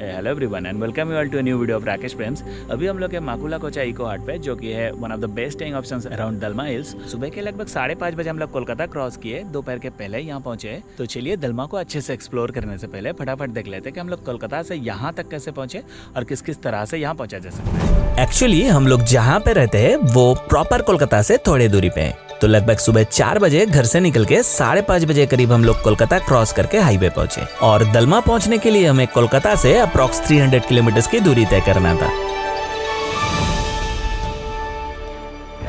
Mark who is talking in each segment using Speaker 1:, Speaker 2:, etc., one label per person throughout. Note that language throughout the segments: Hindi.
Speaker 1: Hello everyone and welcome you all to a new video of Rakesh friends. अभी हम लोग के माकुला कोचा इको हाट पे, जो कि है one of the best staying options around Dalma hills. सुबह के लगभग 5:30 बजे हम लोग कोलकाता क्रॉस किए, दोपहर के पहले यहाँ पहुंचे। तो चलिए दलमा को अच्छे से एक्सप्लोर करने से पहले फटाफट देख लेते हैं कि हम लोग कोलकाता से यहाँ तक कैसे पहुंचे और किस किस तरह से यहाँ पहुंचा जा सकता है।
Speaker 2: एक्चुअली हम लोग जहाँ पे रहते हैं वो प्रॉपर कोलकाता से थोड़ी दूरी पे है। तो लगभग सुबह 4 बजे घर से निकल के 5:30 बजे करीब हम लोग कोलकाता क्रॉस करके हाईवे पहुंचे और दलमा पहुंचने के लिए हमें कोलकाता से अप्रॉक्स 300 किलोमीटर की दूरी तय करना था।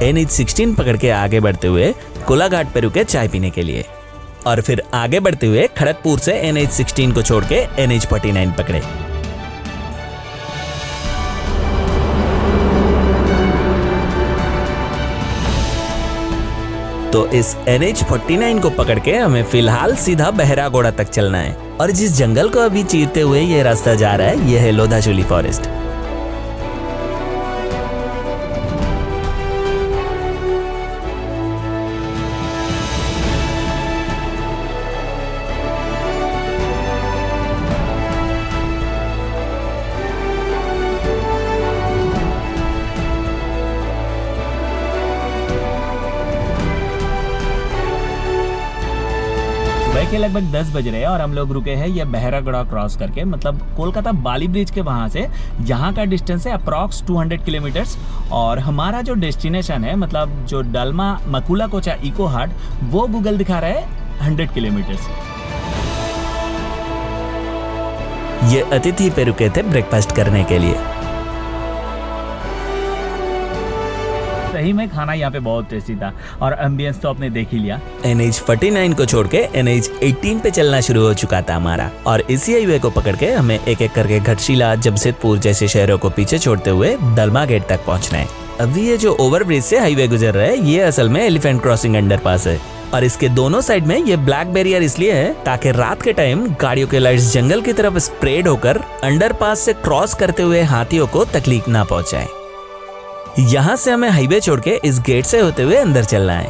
Speaker 2: NH16 पकड़ के आगे बढ़ते हुए कोलाघाट पे रुके चाय पीने के लिए और फिर आगे बढ़ते हुए खड़गपुर से NH16 को छोड़ के NH49 पकड़े। तो इस NH49 को पकड़ के हमें फिलहाल सीधा बहरागोड़ा तक चलना है और जिस जंगल को अभी चीरते हुए ये रास्ता जा रहा है यह है लोधाशुली फॉरेस्ट।
Speaker 1: सुबह के लगभग 10 बज रहे हैं और हम लोग रुके हैं ये बहरागोड़ा क्रॉस करके, मतलब कोलकाता बाली ब्रिज के वहां से यहाँ का डिस्टेंस है अप्रॉक्स 200 किलोमीटर्स। और हमारा जो डेस्टिनेशन है, मतलब जो दलमा माकुला कोचा इको हाट, वो गूगल दिखा रहा है 100 किलोमीटर्स।
Speaker 2: ये अतिथि पे रुके थे ब्रेकफास्ट करने के लिए।
Speaker 1: सही में खाना यहाँ पे बहुत टेस्टी था और एम्बियंस तो आपने देख ही लिया।
Speaker 2: NH49 को छोड़ के NH18 पे चलना शुरू हो चुका था हमारा और इसी हाईवे को पकड़ के हमें एक एक करके घटशिला, जमशेदपुर जैसे शहरों को पीछे छोड़ते हुए दलमा गेट तक पहुंचना है। अभी ये जो ओवरब्रिज से हाईवे गुजर रहा है ये असल में एलिफेंट क्रॉसिंग अंडरपास है और इसके दोनों साइड में ये ब्लैक बैरियर इसलिए है ताकि रात के टाइम गाड़ियों के लाइट्स जंगल की तरफ स्प्रेड होकर अंडरपास से क्रॉस करते हुए हाथियों को तकलीफ ना पहुंचाए। यहाँ से हमें हाईवे छोड़ के इस गेट से होते हुए अंदर चलना है।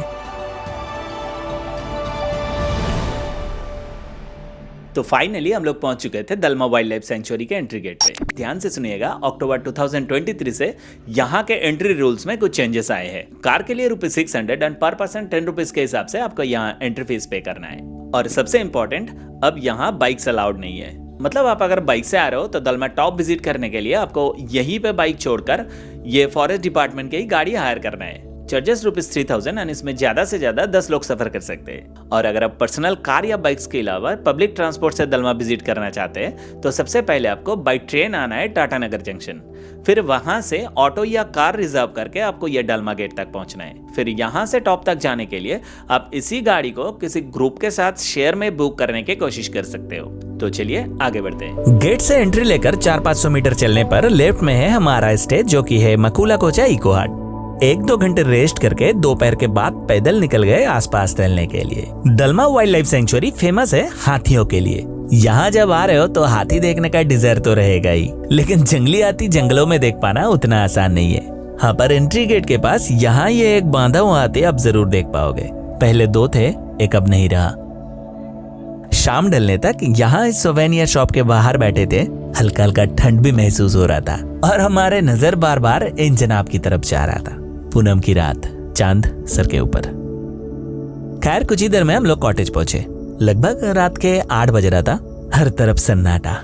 Speaker 1: तो फाइनली हम लोग पहुंच चुके थे दलमा वाइल्ड लाइफ सेंचुरी के एंट्री गेट पे। ध्यान से सुनिएगा, अक्टूबर 2023 से यहाँ के एंट्री रूल्स में कुछ चेंजेस आए हैं। कार के लिए ₹600 एंड पर पर्सन 10 रुपीज के हिसाब से आपको यहाँ एंट्री फीस पे करना है। और सबसे इम्पोर्टेंट, अब यहाँ बाइक्स अलाउड नहीं है। मतलब आप अगर बाइक से आ रहे हो तो दलमा टॉप विजिट करने के लिए आपको यहीं पे बाइक छोड़कर ये फॉरेस्ट डिपार्टमेंट की गाड़ी हायर करना है। चार्जेस ₹3000 एंड इसमें ज्यादा से ज्यादा 10 लोग सफर कर सकते हैं। और अगर आप पर्सनल कार या बाइक्स के अलावा पब्लिक ट्रांसपोर्ट से दलमा विजिट करना चाहते हैं तो सबसे पहले आपको बाई ट्रेन आना है टाटा नगर जंक्शन। फिर वहां से ऑटो या कार रिजर्व करके आपको यह दलमा गेट तक पहुंचना है। फिर यहां से टॉप तक जाने के लिए आप इसी गाड़ी को किसी ग्रुप के साथ शेयर में बुक करने की कोशिश कर सकते हो। तो चलिए आगे बढ़ते हैं।
Speaker 2: गेट से एंट्री लेकर 400-500 मीटर चलने पर लेफ्ट में है हमारा स्टे, जो कि है माकुला कोचा इको हाट। 1-2 घंटे रेस्ट करके दोपहर के बाद पैदल निकल गए आसपास टहलने के लिए। दलमा वाइल्ड लाइफ सेंचुरी फेमस है हाथियों के लिए। यहाँ जब आ रहे हो तो हाथी देखने का डिजायर तो रहेगा ही, लेकिन जंगली हाथी जंगलों में देख पाना उतना आसान नहीं है। हाँ, पर एंट्री गेट के पास यहाँ ये एक बांधा हुआ हाथी आप जरूर देख पाओगे। पहले 2 थे, एक अब नहीं रहा। शाम ढलने तक यहाँ इस सोवेनियर शॉप के बाहर बैठे थे। हल्का हल्का ठंड भी महसूस हो रहा था और हमारे नजर बार बार इन जनाब की तरफ जा रहा था। पूनम की रात, चांद सर के ऊपर। खैर कुछ ही देर में हम लोग कॉटेज पहुंचे। लगभग रात के 8 बज रहा था। हर तरफ सन्नाटा,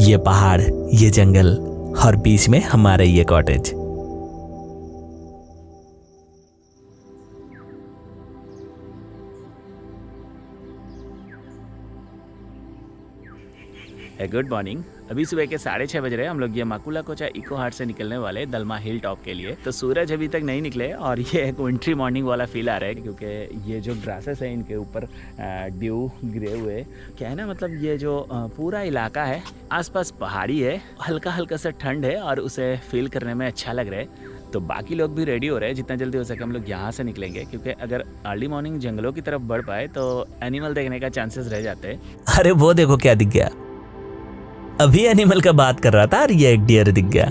Speaker 2: ये पहाड़, ये जंगल और बीच में हमारे ये कॉटेज।
Speaker 1: Good morning. अभी सुबह के 6:30 बज रहे हैं। हम लोग ये माकुला कोचा इको हाट से निकलने वाले दलमा हिल टॉप के लिए। तो सूरज अभी तक नहीं निकले और ये एक विंट्री मॉर्निंग वाला फील आ रहा है, क्योंकि ये जो ग्रासेस है इनके ऊपर ड्यू गिरे हुए। क्या है ना, मतलब ये जो पूरा इलाका है आसपास पहाड़ी है, हल्का हल्का सा ठंड है और उसे फील करने में अच्छा लग रहा है। तो बाकी लोग भी रेडी हो रहे हैं, जितना जल्दी हो सके हम लोग यहाँ से निकलेंगे, क्योंकि अगर अर्ली मॉर्निंग जंगलों की तरफ बढ़ पाए तो एनिमल देखने का चांसेस रह जाते हैं।
Speaker 2: अरे वो देखो क्या दिख गया। अभी एनिमल का बात कर रहा था और ये एक डियर दिख गया।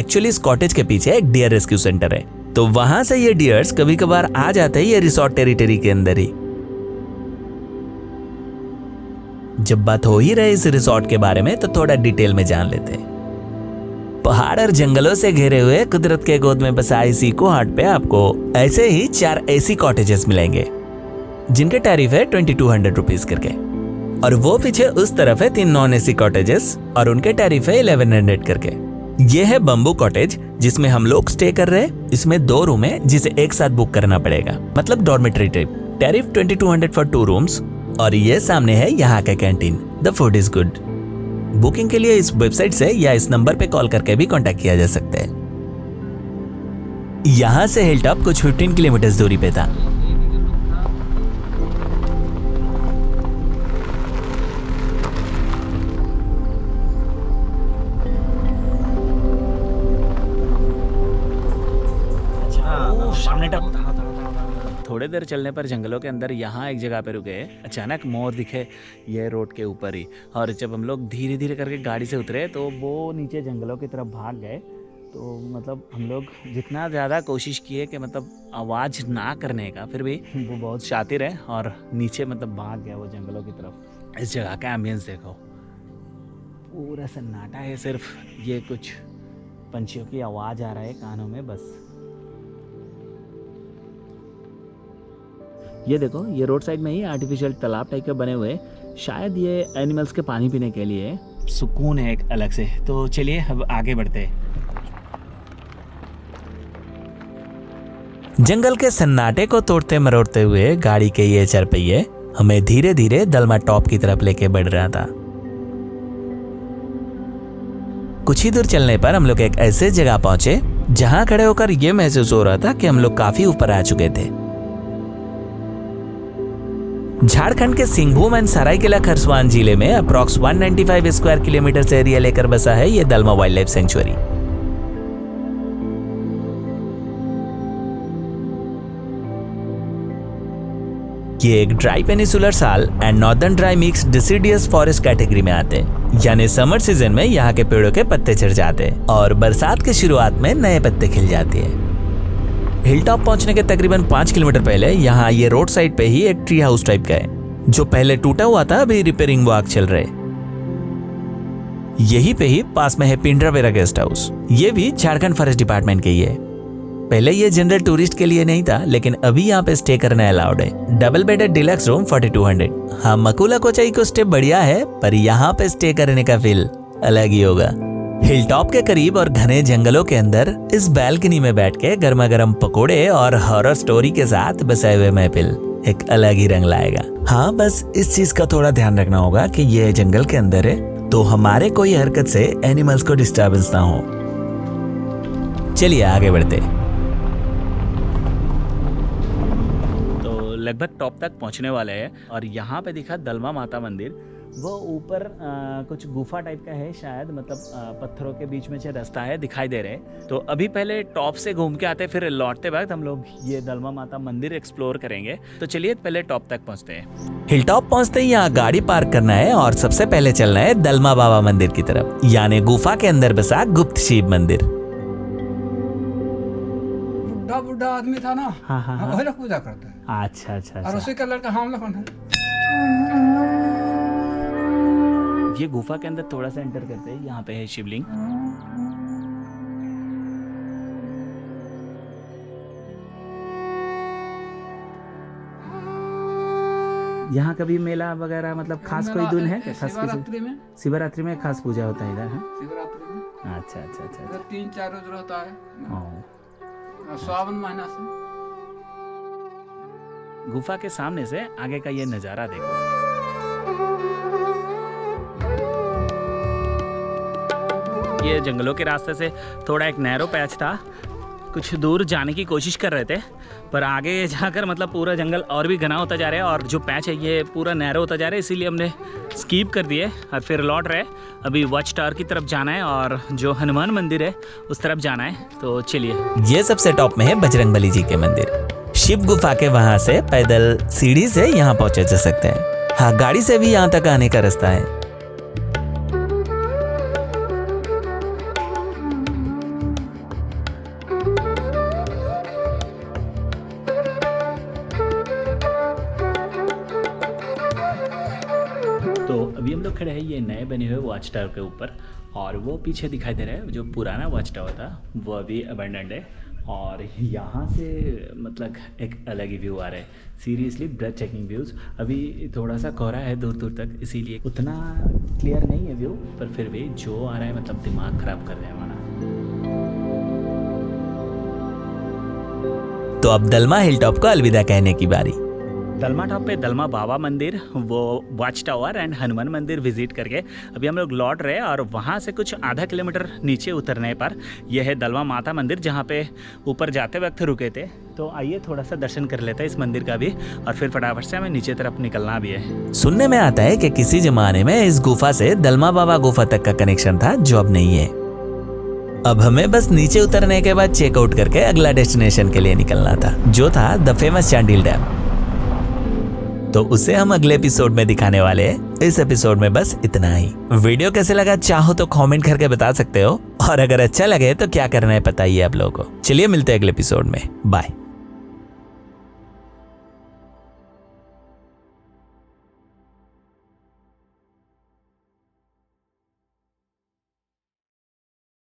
Speaker 2: एक्चुअली इस कॉटेज के पीछे एक डियर रेस्क्यू सेंटर है, तो वहां से ये डियर्स कभी कभार आ जाते हैं ये रिसोर्ट टेरिटरी के अंदर ही। जब बात हो ही रहे इस रिसोर्ट के बारे में तो थोड़ा डिटेल में जान लेते हैं। पहाड़ और जंगलों से घिरे हुए कुदरत के गोद में बसा इस इको हार्ट पे आपको ऐसे ही 4 एसी कॉटेजेस मिलेंगे जिनके टैरिफ है 2200 रुपीज करके, और वो पीछे उस तरफ है 3 नॉन एसी कॉटेजेस और उनके टैरिफ है 1100 करके। ये है बम्बू कॉटेज जिसमें हम लोग स्टे कर रहे हैं। इसमें 2 रूम है जिसे एक साथ बुक करना पड़ेगा, मतलब dormitory type. Tariff 2200 for 2 rooms, और ये सामने है यहाँ का canteen. The food is good. Booking के लिए इस वेबसाइट से या इस नंबर पे कॉल करके भी कांटेक्ट किया जा सकता है। यहाँ से हिल टॉप कुछ 15 किलोमीटर दूरी पे था।
Speaker 1: थोड़े देर चलने पर जंगलों के अंदर यहाँ एक जगह पे रुके, अचानक मोर दिखे ये रोड के ऊपर ही। और जब हम लोग धीरे धीरे करके गाड़ी से उतरे तो वो नीचे जंगलों की तरफ भाग गए। तो मतलब हम लोग जितना ज़्यादा कोशिश किए कि मतलब आवाज़ ना करने का, फिर भी वो बहुत शातिर है और नीचे मतलब भाग गया वो जंगलों की तरफ। इस जगह का एम्बियंस देखो, पूरा सन्नाटा है, सिर्फ ये कुछ पंछियों की आवाज़ आ रहा है कानों में बस। ये देखो, ये रोड साइड में ही आर्टिफिशियल तालाब टाइप के बने हुए, शायद ये एनिमल्स के पानी पीने के लिए। सुकून है एक अलग से। तो चलिए अब आगे बढ़ते हैं।
Speaker 2: जंगल के सन्नाटे को तोड़ते मरोड़ते हुए गाड़ी के ये 4 पहिए हमें धीरे धीरे दलमा टॉप की तरफ लेके बढ़ रहा था। कुछ ही दूर चलने पर हम लोग एक ऐसे जगह पहुंचे जहां खड़े होकर यह महसूस हो रहा था कि हम लोग काफी ऊपर आ चुके थे। झारखंड के सिंहभूम एंड सरायकेला खरसावान जिले में अप्रॉक्स 195 स्क्वायर किलोमीटर से एरिया लेकर बसा है ये दलमा वाइल्ड लाइफ सेंचुरी। ये एक ड्राई पेनिसुलर साल and northern dry mix deciduous forest category में आते हैं, यानी समर सीजन में यहाँ के पेड़ों के पत्ते झड़ जाते हैं और बरसात की शुरुआत में नए पत्ते खिल जाते हैं। हिल टॉप पहुंचने के तकरीबन 5 किलोमीटर पहले यहाँ ये रोड साइड पे ही एक ट्री हाउस टाइप का है जो पहले टूटा हुआ था, अभी रिपेयरिंग वर्क चल रहे। यही पे ही पास में है पिंड्रावेरा गेस्ट हाउस, ये भी झारखंड फॉरेस्ट डिपार्टमेंट के ही है। पहले ये जनरल टूरिस्ट के लिए नहीं था, लेकिन अभी यहाँ पे स्टे करना अलाउड है। Double bedded deluxe room 4200। हाँ, मकुला कोचाई को स्टे बढ़िया है, पर यहाँ पे स्टे करने का फील अलग ही होगा। हिल टॉप के करीब और घने जंगलों के अंदर इस बैल्कनी में बैठ के गर्मा गर्म पकोड़े और हॉरर स्टोरी के साथ बसाए हुए महफिल एक अलग ही रंग लाएगा। हाँ, बस इस चीज का थोड़ा ध्यान रखना होगा कि ये जंगल के अंदर है, तो हमारे कोई हरकत से एनिमल्स को डिस्टर्बेंस ना हो। चलिए आगे बढ़ते।
Speaker 1: लगभग टॉप तक पहुंचने वाले हैं और यहाँ पे दिखा दलमा माता मंदिर। वो ऊपर कुछ गुफा टाइप का है शायद, मतलब पत्थरों के बीच में से रास्ता है, दिखाई दे रहे हैं। तो अभी पहले टॉप से घूम के आते, फिर लौटते वक्त हम लोग ये दलमा माता मंदिर एक्सप्लोर करेंगे। तो चलिए पहले टॉप तक पहुंचते हैं।
Speaker 2: हिल टॉप पहुंचते ही यहाँ गाड़ी पार्क करना है और सबसे पहले चलना है दलमा बाबा मंदिर की तरफ, यानी गुफा के अंदर बसा गुप्त शिव मंदिर।
Speaker 3: बुढ़ा आदमी था ना,
Speaker 1: हाँ हाँ हाँ।
Speaker 3: वही लोग पूजा करते हैं।
Speaker 1: अच्छा अच्छा
Speaker 3: और
Speaker 1: अच्छा।
Speaker 3: उसी का लड़का हम लोग हैं।
Speaker 1: ये गुफा के अंदर थोड़ा सा एंटर करते हैं। यहाँ पे है शिवलिंग। यहाँ कभी मेला वगैरह मतलब खास कोई दिन है क्या? खास
Speaker 3: शिवरात्रि में,
Speaker 1: शिवरात्रि में खास पूजा होता है इधर?
Speaker 3: शिवरात्रि में
Speaker 1: अच्छा अच्छा अच्छा
Speaker 3: इधर 3-4 रोज रहता है।
Speaker 1: अच्छा।
Speaker 3: और सावन महीना से
Speaker 1: गुफा के सामने से आगे का ये नजारा देखो। ये जंगलों के रास्ते से थोड़ा एक नैरो पैच था, कुछ दूर जाने की कोशिश कर रहे थे, पर आगे जाकर मतलब पूरा जंगल और भी घना होता जा रहा है और जो पैच है ये पूरा नैरो होता जा रहा है, इसीलिए हमने स्किप कर दिए और फिर लौट रहे। अभी वॉच टावर की तरफ जाना है और जो हनुमान मंदिर है उस तरफ जाना है। तो चलिए।
Speaker 2: ये सबसे टॉप में है बजरंगबली जी के मंदिर। शिव गुफा के वहां से पैदल सीढ़ी से यहाँ पहुंचे जा सकते हैं। हाँ, गाड़ी से भी यहाँ तक आने का रास्ता है।
Speaker 1: अभी हम लोग खड़े हैं ये नए बने हुए वॉच टावर के ऊपर, और वो पीछे दिखाई दे रहा है जो पुराना वॉच टावर था वो अभी अबैंडन्ड है, और यहाँ से मतलब एक अलग ही व्यू आ रहा है, सीरियसली ब्रेथ चेकिंग व्यूज़। अभी थोड़ा सा कोहरा है दूर दूर तक, इसीलिए उतना क्लियर नहीं है व्यू, पर फिर भी जो आ रहा है मतलब दिमाग ख़राब कर रहा है हमारा।
Speaker 2: तो अब दलमा हिल टॉप को अलविदा कहने की बारी।
Speaker 1: दलमा टॉप पे दलमा बाबा मंदिर, वो वॉच टावर एंड हनुमान मंदिर विजिट करके अभी हम लोग लौट रहे हैं, और वहाँ से कुछ आधा किलोमीटर नीचे उतरने पर यह है दलमा माता मंदिर, जहाँ पे ऊपर जाते वक्त रुके थे। तो आइए थोड़ा सा दर्शन कर लेते हैं इस मंदिर का भी, और फिर फटाफट से हमें नीचे तरफ निकलना भी है।
Speaker 2: सुनने में आता है कि किसी जमाने में इस गुफा से दलमा बाबा गुफा तक का कनेक्शन था, जो अब नहीं है। अब हमें बस नीचे उतरने के बाद चेकआउट करके अगला डेस्टिनेशन के लिए निकलना था, जो था द फेमस चांडिल डैम। तो उसे हम अगले एपिसोड में दिखाने वाले हैं। इस एपिसोड में बस इतना ही। वीडियो कैसे लगा चाहो तो कमेंट करके बता सकते हो, और अगर अच्छा लगे तो क्या करना है बताइए आप लोगों को। चलिए मिलते हैं अगले एपिसोड में, बाय।